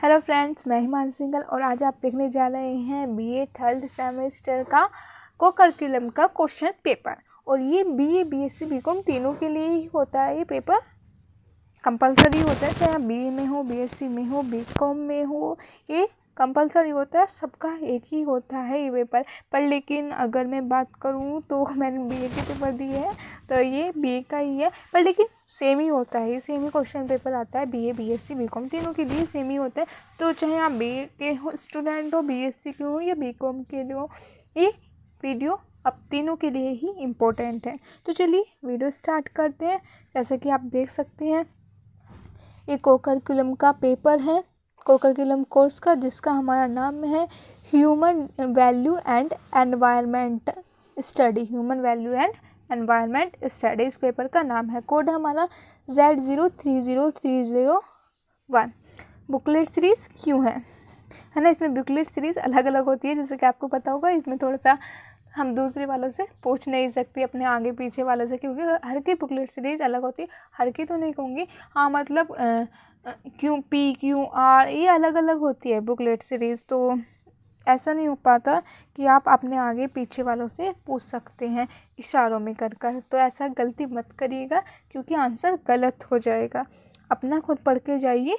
Hello friends, मैं हिमांशु सिंघल और आज आप देखने जा रहे हैं बीए थर्ड सेमेस्टर का को करिकुलम का क्वेश्चन पेपर। और ये बीए बीएससी बीकॉम तीनों के लिए ही होता है। ये पेपर कंपलसरी होता है, चाहे आप बीए में हो, बीएससी में हो, बीकॉम में हो, ये कंपलसरी होता है। सबका एक ही होता है ये पेपर। पर लेकिन अगर मैं बात करूँ तो मैंने बीए के पेपर दिए हैं तो ये बीए का ही है, पर लेकिन सेम ही होता है। ये सेम ही क्वेश्चन पेपर आता है। बीए बीएससी बीकॉम तीनों के लिए सेम ही होता है। तो चाहे आप बीए के हो स्टूडेंट हो, बीएससी के हो या बीकॉम के लिए हो, ये वीडियो अब तीनों के लिए ही इम्पोर्टेंट है। तो चलिए वीडियो स्टार्ट करते हैं। जैसा कि आप देख सकते हैं, ये को करिकुलम का पेपर है, को करिकुलम कोर्स का, जिसका हमारा नाम है human value and environment study. Human value and environment study इस पेपर का नाम है। कोड हमारा Z030301। बुकलेट सीरीज़ क्यों है ना। इसमें बुकलेट सीरीज़ अलग अलग होती है, जैसे कि आपको पता होगा। इसमें थोड़ा सा हम दूसरे वालों से पूछ नहीं सकते, अपने आगे पीछे वालों से, क्योंकि हर की बुकलेट सीरीज़ अलग होती है। हर की तो नहीं कहूँगी, हाँ मतलब QP QR ये अलग अलग होती है बुकलेट सीरीज़। तो ऐसा नहीं हो पाता कि आप अपने आगे पीछे वालों से पूछ सकते हैं इशारों में कर कर। तो ऐसा गलती मत करिएगा, क्योंकि आंसर गलत हो जाएगा। अपना खुद पढ़ के जाइए,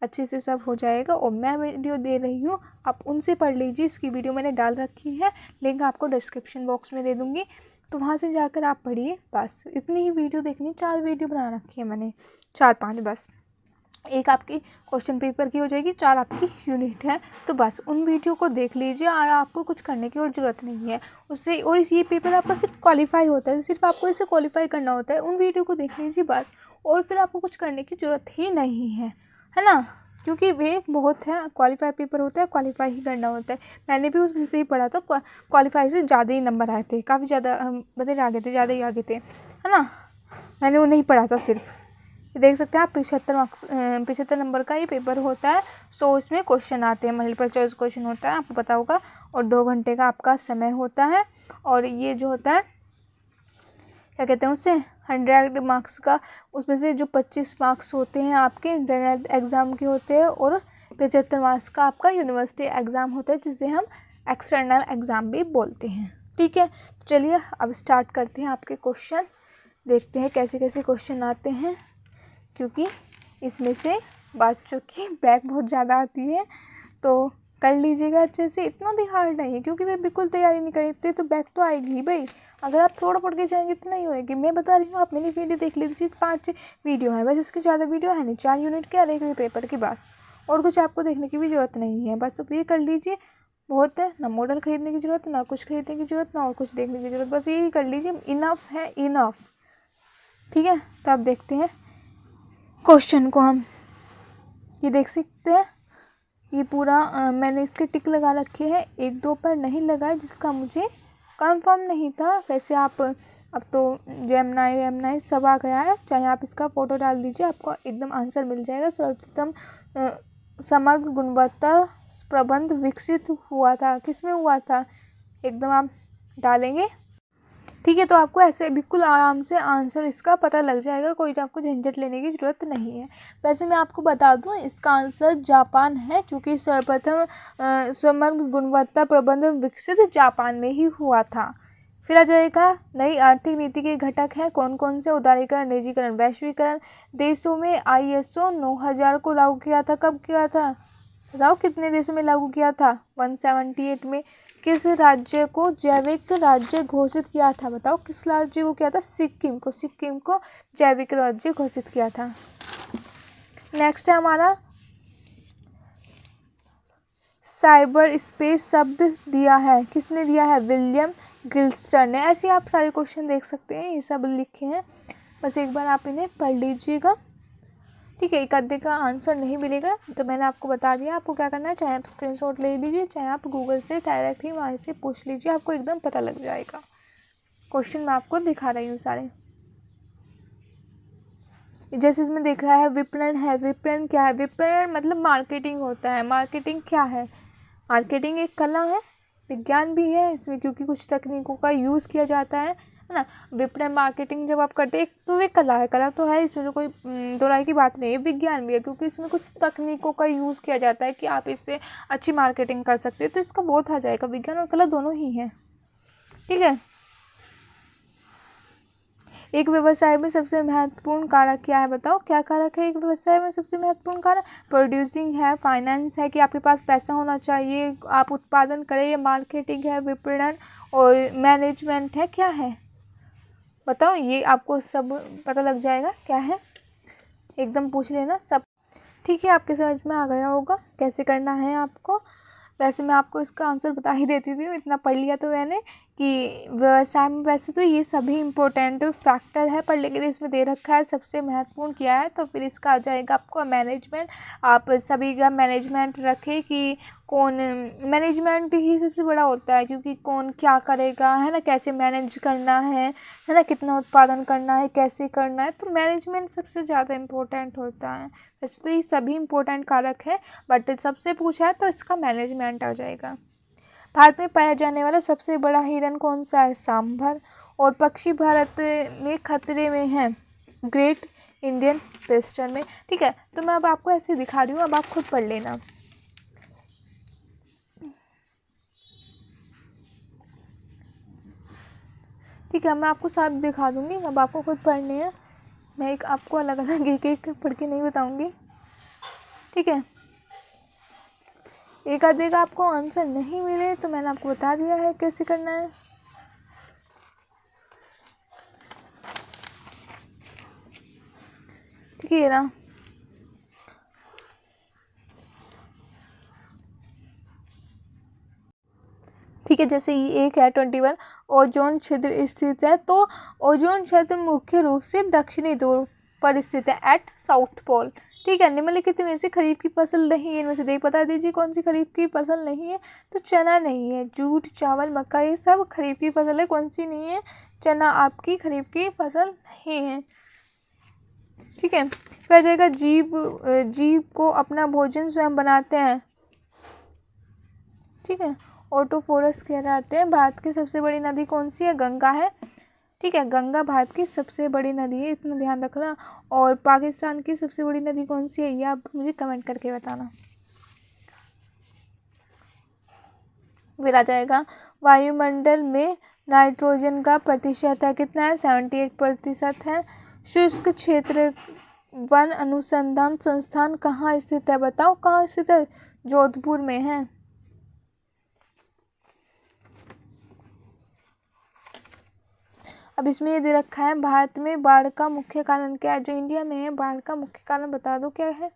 अच्छे से सब हो जाएगा। और मैं वीडियो दे रही हूँ, आप उनसे पढ़ लीजिए। इसकी वीडियो मैंने डाल रखी है, लिंक आपको डिस्क्रिप्शन बॉक्स में दे दूँगी, तो वहाँ से जाकर आप पढ़िए। बस इतनी ही वीडियो देखनी, 4 वीडियो बना रखी है मैंने, 4-5 बस। एक आपकी क्वेश्चन पेपर की हो जाएगी, 4 आपकी यूनिट है। तो बस उन वीडियो को देख लीजिए और आपको कुछ करने की और ज़रूरत नहीं है उससे। और ये पेपर आपका सिर्फ क्वालिफाई होता है, सिर्फ आपको इसे क्वालिफाई करना होता है। उन वीडियो को देख लीजिए बस, और फिर आपको कुछ करने की ज़रूरत ही नहीं है ना, क्योंकि वे बहुत है। क्वालिफाई पेपर होता है, क्वालिफाई ही करना होता है। मैंने भी उसमें से ही पढ़ा था, क्वालिफाई से ज़्यादा ही नंबर आए थे, काफ़ी ज़्यादा बदल आगे थे, ज़्यादा ही आगे थे, है ना। मैंने वो नहीं पढ़ा था सिर्फ। ये देख सकते हैं आप, 75 नंबर का ये पेपर होता है। 100 इसमें क्वेश्चन आते हैं, मल्टीपल चॉइस क्वेश्चन होता है, आपको पता होगा। और 2 घंटे का आपका समय होता है। और ये जो होता है, क्या कहते हैं उससे, 100 मार्क्स का, उसमें से जो 25 मार्क्स होते हैं आपके इंटरनल एग्ज़ाम के होते हैं, और 75 मार्क्स का आपका यूनिवर्सिटी एग्ज़ाम होता है, जिसे हम एक्सटर्नल एग्ज़ाम भी बोलते हैं। ठीक है, तो चलिए अब स्टार्ट करते हैं आपके क्वेश्चन। देखते हैं कैसे कैसे क्वेश्चन आते हैं, क्योंकि इसमें से बच्चों की बैक बहुत ज़्यादा आती है, तो कर लीजिएगा अच्छे से। इतना भी हार्ड नहीं है, क्योंकि मैं बिल्कुल तैयारी नहीं करती तो बैक तो आएगी ही भाई। अगर आप थोड़ा पढ़ के जाएंगे तो नहीं होएगी। मैं बता रही हूँ, आप मेरी वीडियो देख लीजिए, 5 वीडियो है बस, इसके ज़्यादा वीडियो है नहीं, 4 यूनिट के और 1 पेपर की बस। और कुछ आपको देखने की भी ज़रूरत नहीं है, बस ये कर लीजिए, बहुत है ना। मॉडल खरीदने की ज़रूरत ना, कुछ खरीदने की ज़रूरत ना, और कुछ देखने की ज़रूरत, बस यही कर लीजिए, इनफ है, इनफ। ठीक है, तो आप देखते हैं क्वेश्चन को। हम ये देख सकते हैं, ये पूरा मैंने इसके टिक लगा रखे हैं, 1-2 पर नहीं लगाए, जिसका मुझे कंफर्म नहीं था। वैसे आप अब तो जेमिनी सब आ गया है, चाहे आप इसका फ़ोटो डाल दीजिए, आपको एकदम आंसर मिल जाएगा। सर्वप्रथम समग्र गुणवत्ता प्रबंध विकसित हुआ था, किस में हुआ था, एकदम आप डालेंगे। ठीक है, तो आपको ऐसे बिल्कुल आराम से आंसर इसका पता लग जाएगा, कोई आपको झंझट लेने की ज़रूरत नहीं है। वैसे मैं आपको बता दूं, इसका आंसर जापान है, क्योंकि सर्वप्रथम समग्र गुणवत्ता प्रबंधन विकसित जापान में ही हुआ था। फिर आ जाएगा, नई आर्थिक नीति के घटक हैं कौन कौन से। उदारीकरण, निजीकरण, वैश्वीकरण। देशों में ISO 9000 को लागू किया था, कब किया था बताओ, कितने देशों में लागू किया था, 178 में। किस राज्य को जैविक राज्य घोषित किया था, बताओ किस राज्य को किया था, सिक्किम को जैविक राज्य घोषित किया था। नेक्स्ट है हमारा, साइबर स्पेस शब्द दिया है, किसने दिया है, विलियम गिल्स्टर ने। ऐसे आप सारे क्वेश्चन देख सकते हैं, ये सब लिखे हैं, बस एक बार आप इन्हें पढ़ लीजिएगा। ठीक है, एक आधे का आंसर नहीं मिलेगा तो मैंने आपको बता दिया। आपको क्या करना है, चाहे आप स्क्रीनशॉट ले लीजिए, चाहे आप गूगल से डायरेक्ट ही वहाँ से पूछ लीजिए, आपको एकदम पता लग जाएगा। क्वेश्चन मैं आपको दिखा रही हूँ सारे। जैसे इसमें देख रहा है, विपणन है। विपणन क्या है, विपणन मतलब मार्केटिंग होता है। मार्केटिंग क्या है, मार्केटिंग एक कला है, विज्ञान भी है इसमें, क्योंकि कुछ तकनीकों का यूज़ किया जाता है है ना। विपणन मार्केटिंग जब आप करते हैं, तो वे कला है, कला तो है, इसमें तो कोई दो राय की बात नहीं है। विज्ञान भी है, क्योंकि इसमें कुछ तकनीकों का यूज़ किया जाता है कि आप इससे अच्छी मार्केटिंग कर सकते हैं, तो इसका बहुत आ जाएगा। विज्ञान और कला दोनों ही हैं, ठीक है। एक व्यवसाय में सबसे महत्वपूर्ण कारक क्या है, बताओ क्या कारक है एक व्यवसाय में सबसे महत्वपूर्ण कारक? प्रोड्यूसिंग है, फाइनेंस है कि आपके पास पैसा होना चाहिए, आप उत्पादन करें, या मार्केटिंग है, विपणन और मैनेजमेंट है, क्या है बताओ। ये आपको सब पता लग जाएगा क्या है, एकदम पूछ लेना सब, ठीक है। आपके समझ में आ गया होगा कैसे करना है आपको। वैसे मैं आपको इसका आंसर बता ही देती थी, इतना पढ़ लिया तो मैंने कि व्यवसाय में वैसे तो ये सभी इम्पोर्टेंट फैक्टर है, पर लेकिन इसमें दे रखा है सबसे महत्वपूर्ण क्या है, तो फिर इसका आ जाएगा आपको मैनेजमेंट। आप सभी का मैनेजमेंट रखें कि कौन, मैनेजमेंट ही सबसे बड़ा होता है, क्योंकि कौन क्या करेगा, है ना, कैसे मैनेज करना है ना, कितना उत्पादन करना है, कैसे करना है, तो मैनेजमेंट सबसे ज़्यादा इम्पोर्टेंट होता है। वैसे तो ये सभी इम्पोर्टेंट कारक है, बट सबसे पूछा है तो इसका मैनेजमेंट आ जाएगा। भारत में पाया जाने वाला सबसे बड़ा हिरन कौन सा है? सांभर। और पक्षी भारत में खतरे में है? ग्रेट इंडियन वेस्टर्न में, ठीक है। तो मैं अब आपको ऐसे दिखा रही हूँ, अब आप खुद पढ़ लेना, ठीक है। मैं आपको साथ दिखा दूंगी, अब आपको खुद पढ़ने हैं, मैं एक आपको अलग अलग एक एक पढ़ के नहीं बताऊंगी, ठीक है। एक आधे का आपको आंसर नहीं मिले तो मैंने आपको बता दिया है कैसे करना है, ठीक है ना। ठीक है, जैसे ये एक है 21, ओजोन क्षेत्र स्थित है, तो ओजोन क्षेत्र मुख्य रूप से दक्षिणी ध्रुव पर स्थित है, एट साउथ पोल, ठीक है। निम्नलिखित में से खरीफ की फसल नहीं है, इनमें से देख बता दीजिए कौन सी खरीफ की फसल नहीं है। तो चना नहीं है, जूट, चावल, मक्का, ये सब खरीफ की फसल है, कौन सी नहीं है? चना आपकी खरीफ की फसल नहीं है, ठीक है। फिर आ जाएगा जीव को अपना भोजन स्वयं बनाते हैं, ठीक है। ऑटोफोरस कहलाते हैं। भारत की सबसे बड़ी नदी कौन सी है? गंगा है, ठीक है। गंगा भारत की सबसे बड़ी नदी है, इतना ध्यान रखना। और पाकिस्तान की सबसे बड़ी नदी कौन सी है, ये आप मुझे कमेंट करके बताना। फिर आ जाएगा वायुमंडल में नाइट्रोजन का प्रतिशत है कितना है? 78% है। शुष्क क्षेत्र वन अनुसंधान संस्थान कहाँ स्थित है, बताओ कहाँ स्थित है? जोधपुर में है। अब इसमें ये दे रखा है भारत में बाढ़ का मुख्य कारण क्या है? जो इंडिया में है बाढ़ का मुख्य कारण बता दो क्या है।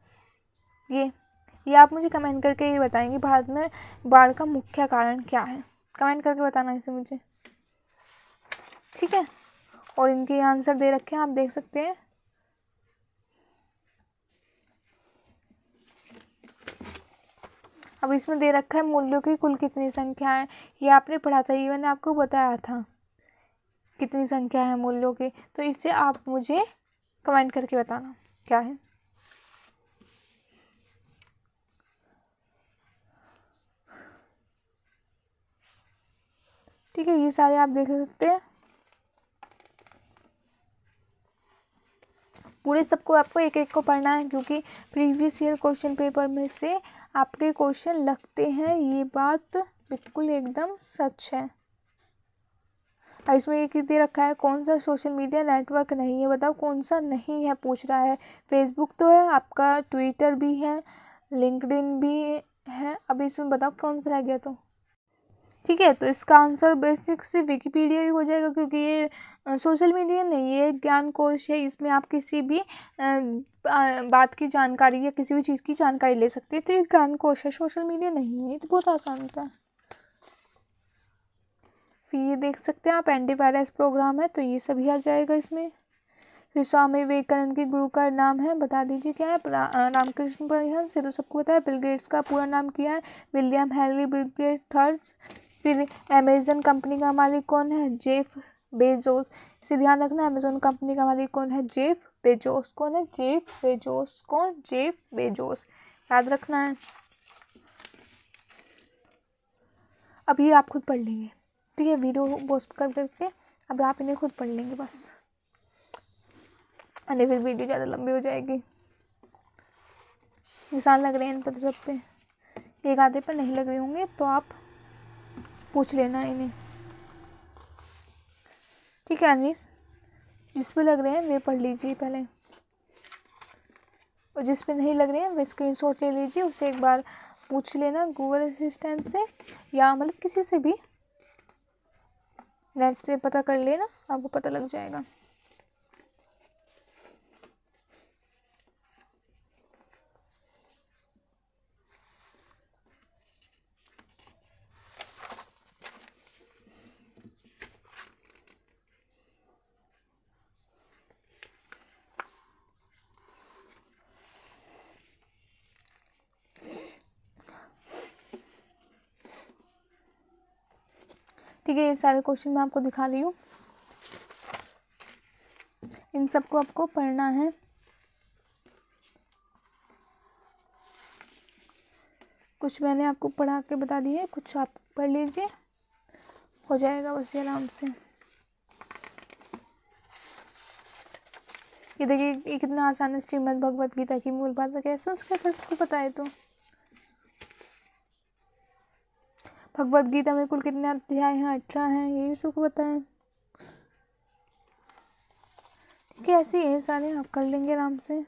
ये आप मुझे कमेंट करके ये बताएंगे भारत में बाढ़ का मुख्य कारण क्या है, कमेंट करके बताना इसे मुझे, ठीक है। और इनके आंसर दे रखे हैं, आप देख सकते हैं। अब इसमें दे रखा है मूल्यों की कुल कितनी संख्या है, ये आपने पढ़ा था, ये मैंने आपको बताया था कितनी संख्या है मूल्यों की। तो इससे आप मुझे कमेंट करके बताना क्या है, ठीक है। ये सारे आप देख सकते हैं, पूरे सबको आपको एक एक को पढ़ना है, क्योंकि प्रीवियस ईयर क्वेश्चन पेपर में से आपके क्वेश्चन लगते हैं, ये बात बिल्कुल एकदम सच है। और इसमें एक दे रखा है कौन सा सोशल मीडिया नेटवर्क नहीं है, बताओ कौन सा नहीं है पूछ रहा है। फेसबुक तो है आपका, ट्विटर भी है, लिंक्डइन भी है। अब इसमें बताओ कौन सा रह गया, तो ठीक है। तो इसका आंसर बेसिक से विकिपीडिया भी हो जाएगा, क्योंकि ये सोशल मीडिया नहीं है, ज्ञान कोश है। इसमें आप किसी भी बात की जानकारी या किसी भी चीज़ की जानकारी ले सकते हैं, तो ये ज्ञान कोश है, सोशल मीडिया नहीं है। ये तो बहुत आसान होता है। फिर ये देख सकते हैं आप एंटीवायरस प्रोग्राम है, तो ये सभी आ जाएगा इसमें। फिर स्वामी विवेकानंद के गुरु का नाम है, बता दीजिए क्या है? रामकृष्ण परमहंस, ये तो सबको पता है। बिल गेट्स का पूरा नाम क्या है? William Henry Bill Gates third. फिर अमेजन कंपनी का मालिक कौन है? जेफ बेजोस, इसे ध्यान रखना। अमेजन कंपनी का मालिक कौन है? Jeff Bezos. कौन है? Jeff Bezos. कौन? जेफ बेजोस, याद रखना है। अब ये आप खुद पढ़ लेंगे, ठीक है। वीडियो पोस्ट कर करके अब आप इन्हें खुद पढ़ लेंगे बस, अरे फिर वीडियो ज़्यादा लंबी हो जाएगी। निशान लग रहे हैं इन पर सब पे, एक आधे पर नहीं लग रहे होंगे तो आप पूछ लेना इन्हें, ठीक है अनीस। जिस पे लग रहे हैं वे पढ़ लीजिए पहले, और जिस पे नहीं लग रहे हैं वे स्क्रीनशॉट ले लीजिए, उसे एक बार पूछ लेना गूगल असिस्टेंट से, या मतलब किसी से भी नेट से पता कर लेना, आपको पता लग जाएगा। ठीक है, ये सारे क्वेश्चन मैं आपको दिखा रही हूँ, इन सबको आपको पढ़ना है। कुछ मैंने आपको पढ़ा के बता दिए, कुछ आप पढ़ लीजिए, हो जाएगा बस ये आराम से। ये देखिए ये कितना आसान है, श्रीमद् भगवत गीता की मूल भाषा क्या है? संस्कृत है, सबको पता है। तो भगवत गीता में कुल कितने अध्याय हैं? 18 हैं, ये भी सबको पता है। ठीक है, ऐसे ही है सारे, आप कर लेंगे आराम से।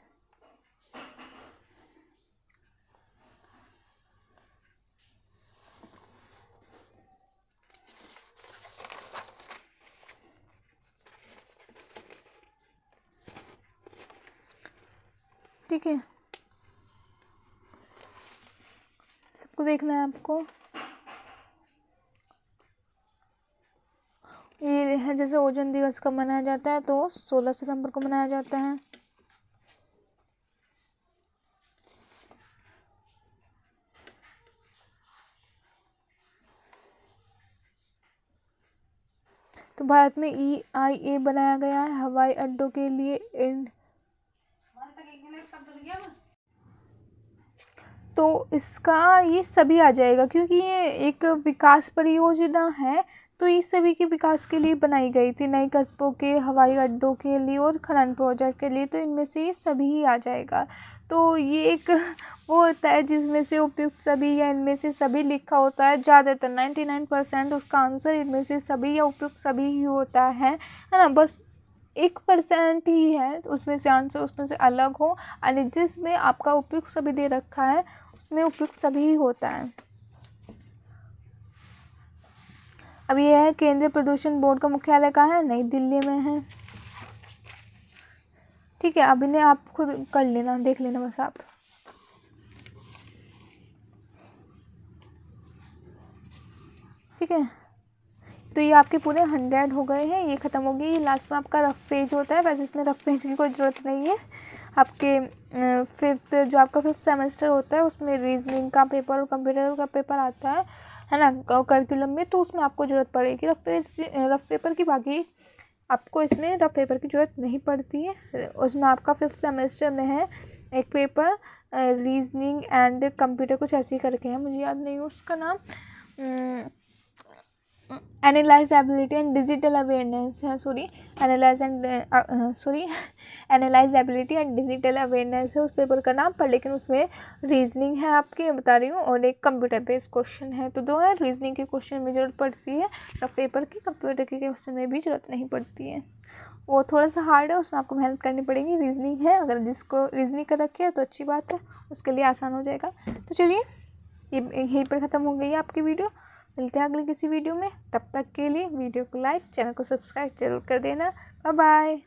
ठीक है, सबको देखना है आपको। ये है जैसे ओजोन दिवस कब मनाया जाता है, तो 16 सितंबर को मनाया जाता है। तो भारत में EIA बनाया गया है हवाई अड्डों के लिए तो इसका ये सभी आ जाएगा, क्योंकि ये एक विकास परियोजना है, तो ये सभी के विकास के लिए बनाई गई थी, नए कस्बों के हवाई अड्डों के लिए और खनन प्रोजेक्ट के लिए, तो इनमें से ये सभी ही आ जाएगा। तो ये एक वो होता है जिसमें से उपयुक्त सभी या इनमें से सभी लिखा होता है, ज़्यादातर 99% उसका आंसर इनमें से सभी या उपयुक्त सभी ही होता है ना। बस 1% ही है उसमें से आंसर उसमें से अलग हो, और जिसमें आपका उपयुक्त सभी दे रखा है उसमें उपयुक्त सभी ही होता है। अब ये है केंद्रीय प्रदूषण बोर्ड का मुख्यालय कहाँ है? नई दिल्ली में है। ठीक है, अब इन्हें आप खुद कर लेना, देख लेना बस आप। ठीक है, तो ये आपके पूरे 100 हो गए हैं, ये ख़त्म हो गई। ये लास्ट में आपका रफ पेज होता है, वैसे इसमें रफ पेज की कोई ज़रूरत नहीं है। आपके जो आपका 5th सेमेस्टर होता है उसमें रीजनिंग का पेपर और कंप्यूटर का पेपर आता है ना, करिकुलम में, तो उसमें आपको ज़रूरत पड़ेगी रफ पेपर की। बाकी आपको इसमें रफ पेपर की ज़रूरत नहीं पड़ती है। उसमें आपका 5th सेमेस्टर में है एक पेपर रीजनिंग एंड कंप्यूटर, कुछ ऐसे ही करके है, मुझे याद नहीं है उसका नाम, एनालाइजेबिलिटी एंड डिजिटल अवेयरनेस है, एनालाइजेबिलिटी एंड डिजिटल अवेयरनेस है उस पेपर का नाम पर। लेकिन उसमें रीजनिंग है आपके, बता रही हूँ, और एक कंप्यूटर बेस्ड क्वेश्चन है, तो 2 है। रीजनिंग के क्वेश्चन में ज़रूरत पड़ती है रफ पेपर की, कंप्यूटर के क्वेश्चन में भी ज़रूरत नहीं पड़ती है, वो थोड़ा सा हार्ड है, उसमें आपको मेहनत करनी पड़ेगी। रीजनिंग है, अगर जिसको रीजनिंग कर रखी है तो अच्छी बात है, उसके लिए आसान हो जाएगा। तो चलिए, ये यहीं पर ख़त्म हो गई है आपकी वीडियो, मिलते हैं अगले किसी वीडियो में। तब तक के लिए वीडियो को लाइक, चैनल को सब्सक्राइब जरूर कर देना। Bye bye.